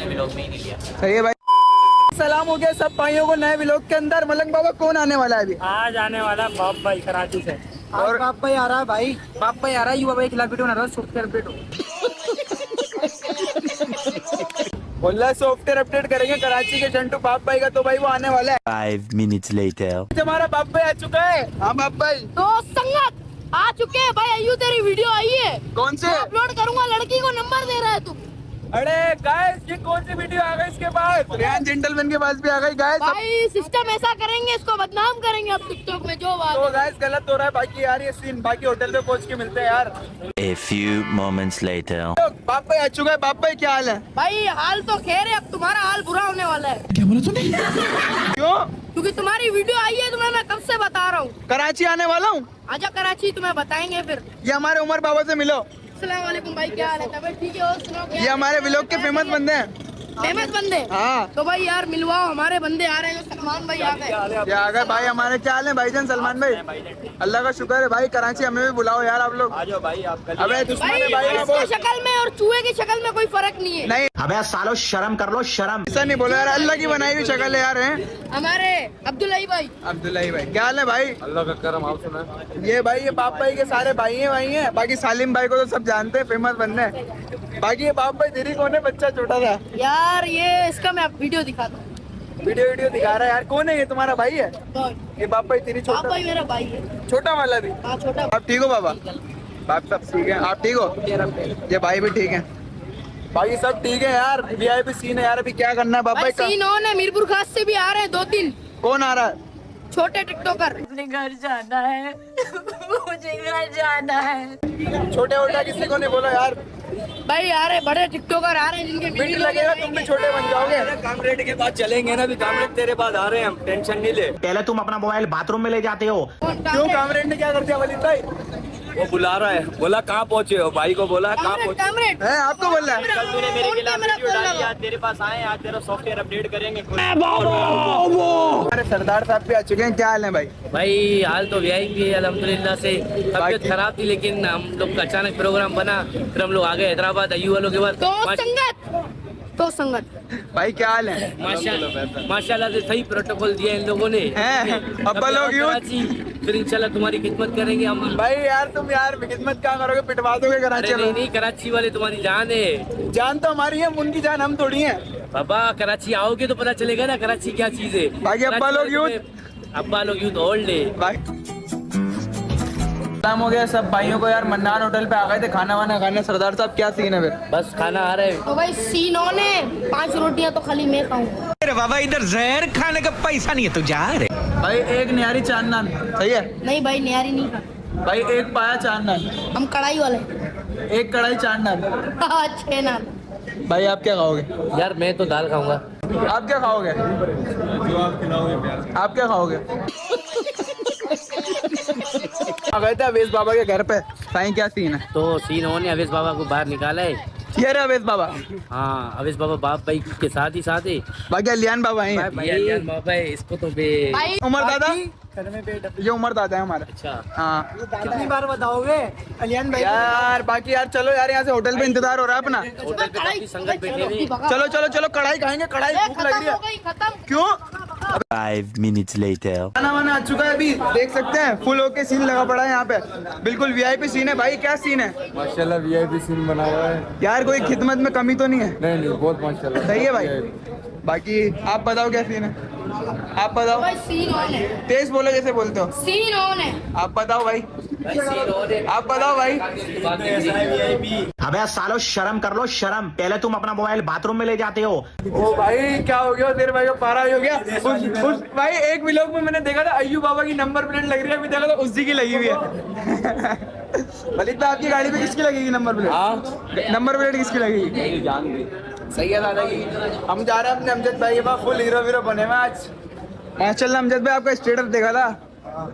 Vlog में ही नहीं लिया। सही है भाई। सलाम हो गया सब भाइयों को नए व्लॉग के अंदर। मलंग बाबा कौन आने वाला है अभी? आज आने वाला बाप भाई कराची से। और बाप भाई आ रहा है भाई। बाप भाई आ रहा है। युवा भाई खिलाफ वीडियो बना रहा है। सॉफ्टवेयर अपडेट बोल रहा है सॉफ्टवेयर अपडेट करेंगे कराची के चंटू बाप भाई का। तो भाई वो आने वाला है। 5 minutes later. हमारा बाप भाई आ चुका है। हाँ बाप भाई तो संगत आ चुके हैं भाई। अय्यू तेरी वीडियो आई है। कौन से? अपलोड करूंगा। लड़की को नंबर दे रहा है तू। अरे गाइस ये कौन सी वीडियो आ गई इसके पास? रेहान जेंटलमैन के पास भी आ गई गाइस। भाई सिस्टम ऐसा करेंगे, इसको बदनाम करेंगे अब टिकटॉक में जो बात तो है। गाइस गलत हो रहा है। बाकी यार ये सीन बाकी होटल पे पहुंच के मिलते हैं यार। A few moments later. तो बाप भाई आ चुका है। बाप भाई क्या हाल है? भाई हाल तो खैर है, अब तुम्हारा हाल बुरा होने वाला है। क्यों? क्योंकि तुम्हारी वीडियो आई है तुम्हें मैं कब से बता रहा हूँ। कराची आने वाला हूँ। आजा कराची, तुम्हें बताएंगे फिर। ये हमारे उमर बाबा से मिलो। अस्सलाम वालेकुम भाई, क्या हाल है? तबीयत ठीक है? और सुनाओ क्या? ये हमारे व्लॉग के फेमस बंदे हैं। फेमस बंदे? हाँ तो भाई यार मिलवाओ, हमारे बंदे आ रहे हैं। सलमान भाई आ गए। क्या आ गए भाई हमारे? क्या हाल है भाईजान सलमान भाई? अल्लाह का शुक्र है भाई। कराची हमें भी बुलाओ यार आप लोग। आ जाओ भाई आप कल। अबे दुश्मन भाई है भाई आप। इसकी शक्ल में और चूहे की शक्ल में कोई फर्क नहीं है। नहीं अबे सालो शर्म कर लो शर्म। ऐसा नहीं बोलो यार। अल्लाह की बनाई हुई शक्ल है यार। हैं हमारे अब्दुल्लाई भाई। अब्दुल्लाई भाई क्या हाल है भाई? अल्लाह का करम आप सुना। ये भाई ये बाप भाई के सारे भाई हैं। बाकी सालिम भाई को तो सब जानते हैं, फेमस बंदे हैं। बाकी ये बाप भाई तेरी कौन है? बच्चा छोटा था यार ये इसका मैं वीडियो दिखाता हूँ। वीडियो दिखा रहा है यार। कौन है ये? तुम्हारा भाई है? ये बाप भाई तेरी आप छोटा भाई मेरा भाई है। छोटा वाला भी? हाँ छोटा। आप ठीक हो बाबा? बाप सब ठीक है। आप ठीक हो? ये भाई भी ठीक है। बाकी सब ठीक है यार। वीआईपी सीन है यार। अभी क्या करना है बाप भाई भाई? सीन ऑन है। मीरपुर खास से भी आ रहे हैं 2-3 कौन आ रहा है? छोटे टिकटॉकर। अपने घर जाना है। मुझे घर जाना है। छोटे ओटा किसी को नहीं बोला यार। भाई आ रहे बड़े टिकटॉकर आ रहे हैं जिनके मिनट वीडियो लगेगा तुम भी छोटे बन जाओगे। कामरेड के पास चलेंगे ना। अभी कामरेड तेरे पास आ रहे हैं हम। टेंशन नहीं ले। पहले तुम अपना मोबाइल बाथरूम में ले जाते हो। क्यों कामरेड ने क्या कर दिया वलीद भाई? वो बुला रहा है। बोला कहाँ पहुँचे हो? भाई को बोला कहाँ पहुँचे। कामरेड है आपको बोल रहा है? कल तूने मेरे खिलाफ वीडियो डाली। आज तेरे पास आए। आज तेरा सॉफ्टवेयर अपडेट करेंगे। हमारे सरदार साहब भी आ चुके हैं। क्या हाल है भाई? भाई हाल तो वीआईपी है अल्हम्दुलिल्लाह से। तबीयत खराब थी लेकिन हम लोग का अचानक प्रोग्राम बना, फिर हम लोग आ गए हैदराबाद। अय्यू वालों के बाद तो संगत भाई क्या हाल है? माशाल्लाह से सही प्रोटोकॉल दिया इन लोगों ने। हैं? अब्बा लोग यूथ। कराची, फिर इंशाल्लाह तुम्हारी खिदमत करेंगे हम। भाई यार तुम यार खिदमत क्या करोगे? पिटवा दोगे कराची अरे नहीं में। नहीं, कराची वाले तुम्हारी जान है। जान तो हमारी है, उनकी जान हम थोड़ी है। बाबा कराची आओगे तो पता चलेगा ना कराची क्या चीज है। बाकी अब्बा कराची लोग वाले यूथ। तुम्हें- अब्बा लोग यूथ ओल्ड है। भाई काम हो गया सब भाइयों को यार। मन्नान होटल पे आ गए थे खाना वाना खाने। सरदार साहब क्या सीन है फिर? बस खाना आ रहा है। तो भाई सीन ऑन है। 5 रोटियां तो खाली मैं खाऊंगा। अरे बाबा इधर जहर खाने का पैसा नहीं है तू जा रे। भाई एक निहारी चार नान सही है? नहीं भाई निहारी नहीं खा। भाई एक पाया चार नान। हम कढ़ाई वाले। एक कढ़ाई चार नान। 6 नान। भाई आप क्या खाओगे? यार मैं तो दाल खाऊंगा। आप क्या खाओगे? जो आप खिलाओगे प्यार। आप क्या खाओगे? आ गए थे अवेश बाबा के घर पे। साईं क्या सीन है? तो सीन ऑन है। अवेश बाबा को बाहर निकाला है। ये रहे अवेश बाबा। हाँ अवेश बाबा बाप भाई के साथ ही साथ है। बाकी अलियान बाबा हैं। भाई बाबा है इसको तो बे। भाई उमर दादा ये उमर दादा है हमारे। अच्छा हाँ कितनी बार बताओगे अलियान भाई? यार बाकी यार चलो यार यहाँ से होटल पे इंतजार हो रहा है अपना। होटल पे काफी संगत बैठे हुए। चलो चलो चलो कढ़ाई खाएंगे। कढ़ाई भूख लग रही है। खत्म। क्यों? 5 minutes later. खाना वाना आ चुका है। अभी देख सकते हैं फुल होके सीन लगा पड़ा है यहाँ पे। बिल्कुल वीआईपी सीन है भाई। क्या सीन है? माशाल्लाह वीआईपी सीन बना हुआ है। यार कोई खिदमत में कमी तो नहीं है? नहीं नहीं बहुत माशाल्लाह सही है भाई। बाकी आप बताओ क्या सीन है? आप बताओ। भाई सीन ऑन है। तेज बोलो जैसे बोलते हो। सीन ऑन है। आप बताओ भाई। आप बताओ भाई। अबे सालो शर्म कर लो शर्म। पहले तुम अपना मोबाइल बाथरूम में ले जाते हो। ओ भाई क्या हो गया? तेरे भाई को पारा हो गया। उस भाई एक व्लॉग में मैंने देखा था अय्यू बाबा की नंबर प्लेट लग रही है। अभी देखा तो उसी की लगी हुई है। वलीद भाई आपकी गाड़ी पे किसकी लगेगी नंबर प्लेट? नंबर प्लेट किसकी लगेगी? सही है दादा की। हम जा रहे हैं अपने अमजद भाई के पास। फुल हीरो वीरो बने में आज माशाल्लाह। अमजद भाई आपका स्टेटस देखा था।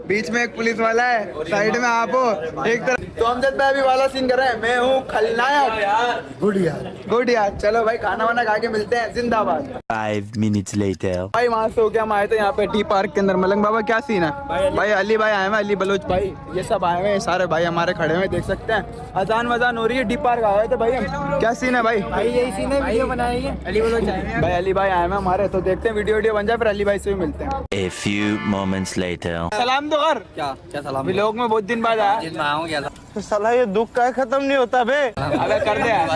बीच में एक पुलिस वाला है, साइड में आप हो, एक तरफ तो अमजद भाई भी वाला सीन कर रहे हैं। मैं हूँ खलनायक। गुड यार गुड यार, चलो भाई खाना वाना खा के मिलते हैं, जिंदाबाद। 5 minutes later. भाई वहाँ से हो गया, हम आए थे यहाँ पे टी पार्क के अंदर। मलंग बाबा क्या सीन है? भाई अली भाई आए हैं, अली बलोच भाई, ये सब आए हुए हैं, सारे भाई हमारे खड़े हुए देख सकते हैं। अजान वजान हो रही है, टी पार्क आए थे भाई हम। क्या सीन है भाई? भाई यही सीन है, वीडियो बनाएंगे। अली बलोच आए भाई अली भाई आए हैं हमारे, तो देखते हैं वीडियो बन जाए, फिर अली भाई से भी मिलते हैं। A few moments later. सलाम तो कर। क्या सलाम? व्लॉग में बहुत दिन बाद आया। साला ये दुख का खत्म नहीं होता बे। अबे कर दे यार।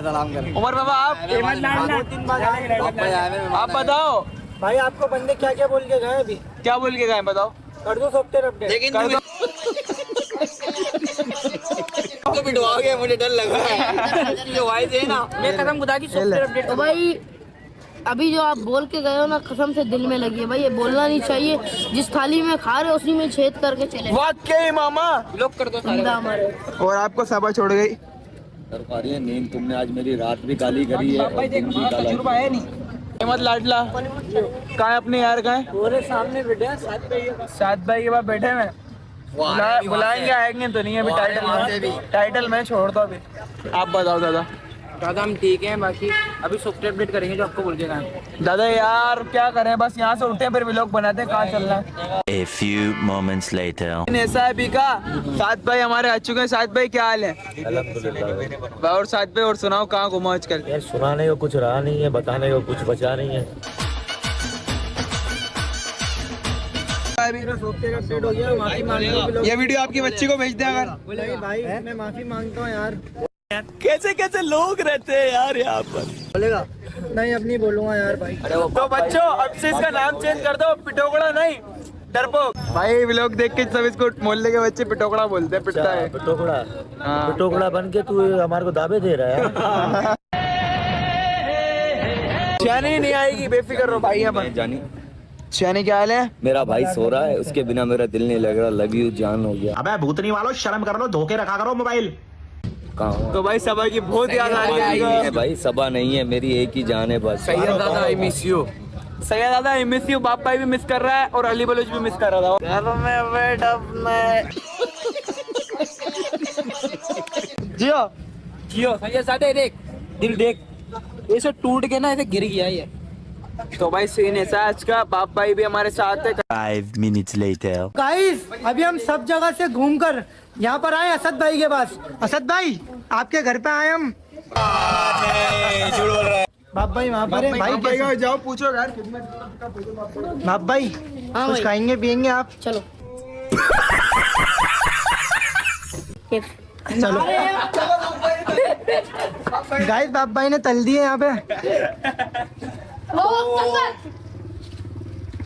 सलाम कर। उमर बाबा आप आप बताओ, भाई आपको बंदे क्या क्या बोल के गए अभी? क्या बोल के गए बताओ। कर दो सॉफ्टवेयर अपडेट। लेकिन तो बिठवाओगे, मुझे डर लग रहा है। जो वाइस है ना, मैं कसम खुदा की सॉफ्टवेयर अपडेट। तो भाई अभी जो आप बोल के गए हो ना, कसम से दिल में लगी है भाई, ये बोलना नहीं चाहिए। जिस थाली में खा रहे उसी में छेद करके चले। वाकई मामा। लोग कर दो जिंदा हमारे। और आपको सभा छोड़ गई। सरकारी नींद तुमने आज मेरी रात भी काली करी है और दिन भी काला। अहमद लाडला कहाँ है अपने यार? कहाँ है? पूरे सामने बैठे हैं, साथ भाई के पास बैठे हैं। बुलाएंगे, आएंगे तो नहीं अभी। टाइटल में छोड़ दो अभी। आप बताओ दादा। दादा हम ठीक हैं, बाकी अभी सॉफ्टवेयर अपडेट करेंगे जो आपको बोल के गए। दादा यार क्या करें, बस यहाँ से उठे फिर व्लॉग बनाते हैं, कहाँ चलना है। A few moments later. ऐसा है बीका, साथ भाई हमारे आ चुके हैं। साथ भाई क्या हाल है? अल्हम्दुलिल्लाह। और साथ भाई और सुनाओ, कहाँ घुमा आजकल? यार सुनाने को कुछ रहा नहीं है, बताने को कुछ बचा नहीं है। सॉफ्टवेयर अपडेट हो गया, माफी मांगता हूँ। ये वीडियो आपकी बच्ची को भेज दें अगर। भाई मैं माफी मांगता हूँ यार। कैसे कैसे लोग रहते हैं यार यहाँ पर। बोलेगा नहीं, अब नहीं बोलूंगा यार भाई। तो बच्चों अब से इसका नाम चेंज कर दो, पिटोकड़ा नहीं डरपोक। भाई व्लॉग देख के सब इसको मोहल्ले के बच्चे पिटोकड़ा बोलते हैं, पिटता है। पिटोकड़ा, हाँ। पिटोकड़ा बन के तू हमारे को दावे दे रहा है। चानी नहीं आएगी, बेफिक्र रहो भाई। अपन जानी चानी क्या हाल है? मेरा भाई सो रहा है, उसके बिना मेरा दिल नहीं लग रहा। लव यू जान हो गया। अबे भूतनी वालों शर्म कर लो, धोखे रखा करो मोबाइल। कहाँ तो भाई सभा की बहुत याद आ रही नहीं है है। भाई, सबा नहीं है, मेरी एक ही जान है बस। सैयद दादा आई मिस यू। सैयद दादा आई मिस यू। बाप भाई भी मिस कर रहा है और अली बलोच भी मिस कर रहा था। घर में बैठ अपने जियो जियो सही सादे देख, दिल देख, ऐसे टूट के ना ऐसे गिर गया ये। तो भाई सीन ऐसा है आज का। बाप भाई भी हमारे साथ है। 5 minutes later. गाइस अभी हम सब जगह से घूमकर यहाँ पर आए असद भाई के पास। असद भाई आपके घर पे आए हम। बाप भाई वहाँ पर है भाई। भाई जाओ पूछो यार। बाप भाई हाँ कुछ भाई। खाएंगे पियेंगे आप? चलो चलो गाइस बाप भाई ने तल दिए यहाँ पे।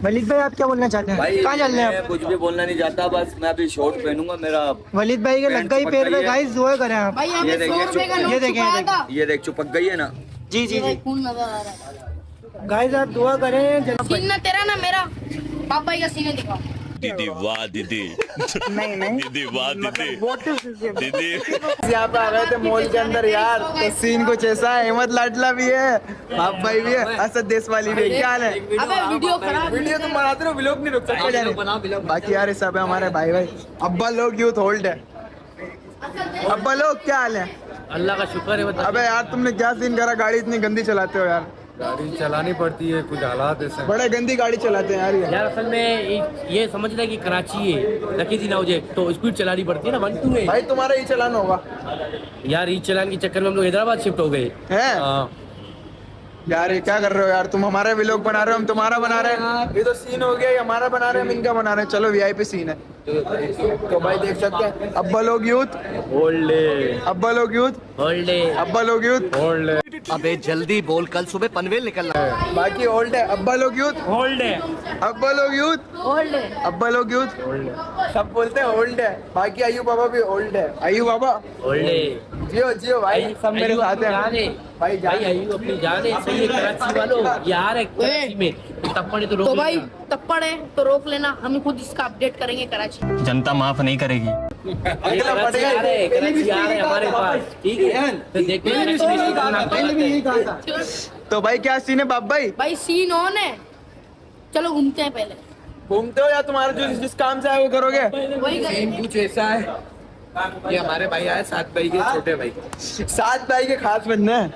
वलीद भाई आप क्या बोलना चाहते हैं? कहाँ चल रहे हैं मैं आप? कुछ भी बोलना नहीं चाहता, बस मैं अभी शॉर्ट पहनूंगा। मेरा वलीद भाई के लग गई पैर पे। गाइस दुआ करें आप। भाई हमें ये देखिए, 100 रुपए का ये नोट देखें, छुपाया था। ये देख चिपक गई है ना। जी जी जी खून नजर आ रहा है। गाइस आप दुआ करें जल्दी। सीन ना तेरा ना मेरा, बाप भाई का सीने दिखाओ। दीदी वाह दीदी। नहीं नहीं दीदी वाह दीदी। दीदी यहाँ पे आ गए थे मॉल के अंदर यार, तो सीन कुछ ऐसा है। अहमद लाडला भी है, बाप भाई भी है, असद देशवाली भी है। क्या हाल है? अबे वीडियो खराब। वीडियो तुम बनाते हो, व्लॉग नहीं रुक सकते जाने। बाकी यार सब है हमारे भाई भाई। अब्बा लोग यूथ होल्ड है। अब्बा लोग क्या हाल है? अल्लाह का शुक्र है। बता अबे यार तुमने क्या सीन करा, गाड़ी इतनी गंदी चलाते हो यार। गाड़ी चलानी पड़ती है, कुछ हालात ऐसे हैं। बड़े गंदी गाड़ी चलाते हैं यार ये। यार असल में ये समझना है कि कराची है, रखी थी ना मुझे, तो स्पीड चलानी पड़ती है ना 1 2 में। भाई तुम्हारा ही चलाना होगा यार ई चलान के चक्कर में हम लोग हैदराबाद शिफ्ट हो गए। है हाँ। यार ये क्या कर रहे हो यार? तुम हमारे व्लॉग बना रहे हो, हम तुम्हारा बना रहे हैं। ये तो सीन हो गया, ये हमारा बना रहे हैं, हम इनका बना रहे हैं। चलो वीआईपी सीन है। तो भाई देख सकते हैं अब्बा लोग यूथ होल्ड अब्बा लोग यूथ होल्ड अब्बा लोग यूथ अबे जल्दी बोल, कल सुबह पनवेल निकलना है। बाकी ओल्ड है। अब्बा लोग यूथ होल्ड है। अब्बा लोग यूथ होल्ड है। अब्बा लोग यूथ सब बोलते हैं ओल्ड है। बाकी अय्यू बाबा भी ओल्ड है। अय्यू बाबा होल्ड है। जियो जियो भाई, सब मेरे साथ हैं जाने भाई। भाई अय्यू अपनी जाने सही है। कराची वालों यार है कराची में तप्पड़ तो तो रोक भाई लेना। तप्पड़ है तो रोक लेना, हम खुद इसका अपडेट करेंगे कराची। जनता माफ नहीं करेगी। ये कराची आ रहे हैं, कराची आ रहे हैं हमारे पास, ठीक है? तो देखते हैं पहले भी यही कहा था। तो भाई क्या सीन है बाप भाई? भाई सीन ऑन है, चलो घूमते हैं। पहले घूमते हो या तुम्हारा जो जिस काम से आए वो करोगे? वही करेंगे। कुछ ऐसा है ये हमारे भाई आए 7 भाई के छोटे भाई, 7 भाई के खास बंदे हैं।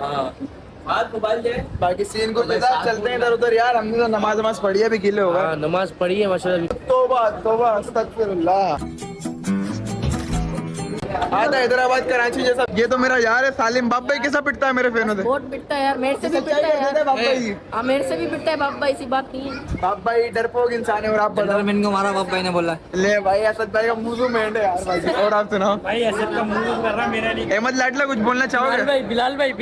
बाकी सीन को पता, चलते हैं इधर उधर यार। हमने तो नमाज पढ़ी है, अभी गिले होगा। नमाज पढ़ी है माशाल्लाह। तौबा तौबा अस्तगफिरुल्लाह। आता हैदराबाद कराची जैसा। ये तो मेरा यार है सालिम। बाप भाई कैसा पिटता है मेरे फैनों से? बहुत पिटता है यार, मेरे से भी पिटता है यार। बाप भाई, हाँ मेरे से भी पिटता है बाप भाई, ऐसी बात नहीं है। बाप भाई डरपोक इंसान है। और आप बताओ? को मारा बाप भाई ने बोला। ले भाई, असद भाई का मुंह मेंढ है यार भाई। और आप सुनाओ भाई असद का मुंह कर रहा मेरा नहीं। अहमद लाडला कुछ बोलना चाहोगे? बिलाल भाई को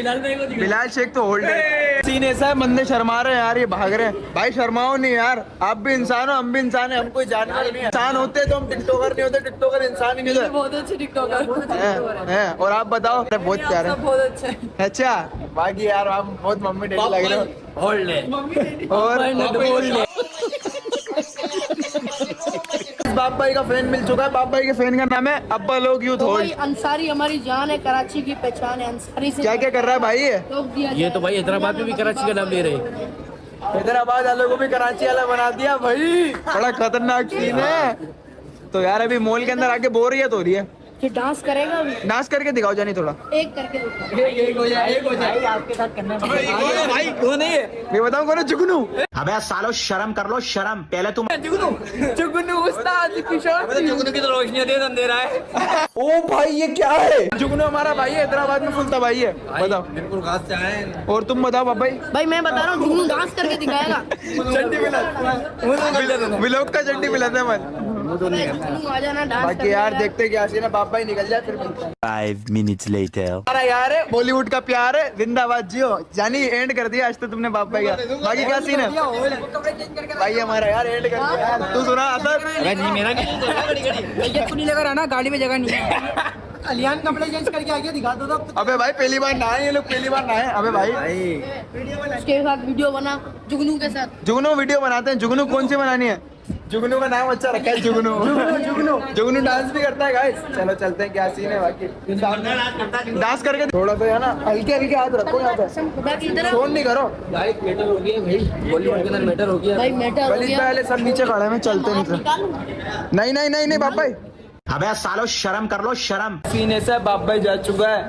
बिलाल शेख तो होल्ड है। सीन ऐसा है, बंदे शर्मा रहे हैं यार, ये भाग रहे हैं। भाई शर्माओ नहीं यार, आप भी इंसान हो, हम भी इंसान है। हम कोई जानवर नहीं है। इंसान होते तो हम टिकटॉकर नहीं होते। टिकटॉकर इंसान ही नहीं होते। बहुत अच्छे टिकटॉकर हैं। और आप बताओ? अरे बहुत प्यारे। बहुत अच्छे। अच्छा, बाकी यार आप बहुत मम्मी डैडी लग रहे हो। होल्ड है और बाप भाई का फैन मिल चुका है। बाप भाई के फैन का नाम है अब्बा लोग यूथ तो भाई होल्ड। अंसारी हमारी जान है, कराची की पहचान है। अंसारी से क्या क्या कर रहा है भाई ये? रोक दिया ये तो भाई हैदराबाद में भी कराची का नाम ले रहे। हैदराबाद वालों को भी कराची वाला बना दिया भाई। बड़ा खतरनाक सीन है। तो यार अभी मॉल के अंदर आके बोरियत हो रही है। कि डांस करेगा अभी? डांस करके दिखाओ जानी थोड़ा। एक करके आपके साथ करना है भाई। वो नहीं है, मैं बताऊं कौन है? जुगनू। अबे सालो शर्म कर लो शर्म। पहले तुम जुगनू उस्ताद किशोर। जुगनू की तो रोशनी दे अंधेरा है। ओ भाई ये क्या है? जुगनू हमारा भाई है, हैदराबाद में फुलता भाई है। बताओ। बिल्कुल खास से आए। और तुम बताओ बाबा भाई? भाई मैं बता रहा हूँ, जुगनू डांस करके दिखाएगा। चड्डी मिला, विलोक का चड्डी मिला था मन। जुगनू आ जाना डांस बाकी यार देखते क्या सीन है। बाप भाई निकल जाए फिर मिलते हैं। 5 minutes later. हमारा यार है, बॉलीवुड का प्यार है। जिंदाबाद जियो। जानी एंड कर दिया आज तो तुमने बाप भाई का। बाकी क्या सीन है भाई? हमारा यार एंड कर दिया यार। तू सुना असर? मेरा नहीं लेकर आना, गाड़ी में जगह नहीं है। अलियान कपड़े चेंज करके आगे दिखा दो। अबे भाई पहली बार ना आए ये लोग, पहली बार ना आए। अबे भाई उसके साथ वीडियो बना जुगनू के साथ। जुगनू वीडियो बनाते हैं। जुगनू कौन सी बनानी है? जुगनू का नाम अच्छा रखा है, जुगनू। जुगनू डांस भी करता है गाइस। चलो चलते हैं, क्या सीन है बाकी। डांस करके थोड़ा तो है ना, हल्के हल्के हाथ रखो यहाँ पे, बाकी इधर फोन नहीं करो। भाई मैटर हो गया भाई, बॉलीवुड के अंदर मैटर हो गया भाई मैटर हो वलीद गया। भाई वाले सब नीचे खड़े हैं, चलते नहीं। नहीं नहीं नहीं नहीं बाप भाई। अबे सालो शर्म कर लो शर्म। सीन ऐसा है, बाप भाई जा चुका है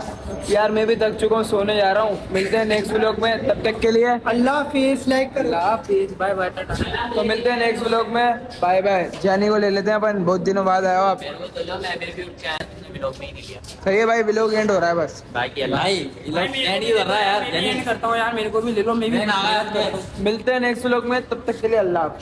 यार। मैं भी थक चुका हूँ, सोने जा रहा हूँ। मिलते हैं नेक्स्ट व्लॉग में, तब तक के लिए अल्लाह हाफिज़। लाइक कर। अल्लाह हाफिज़, बाय बाय, टाटा। तो मिलते हैं नेक्स्ट व्लॉग में, बाय बाय। जानी को ले लेते हैं अपन, बहुत दिनों बाद आया हो आप। सही है भाई, व्लॉग एंड हो रहा है बस। यार करता हूँ यार, मेरे को भी ले लो। मैं भी मिलते हैं नेक्स्ट व्लॉग में, तब तक के लिए अल्लाह हाफिज़।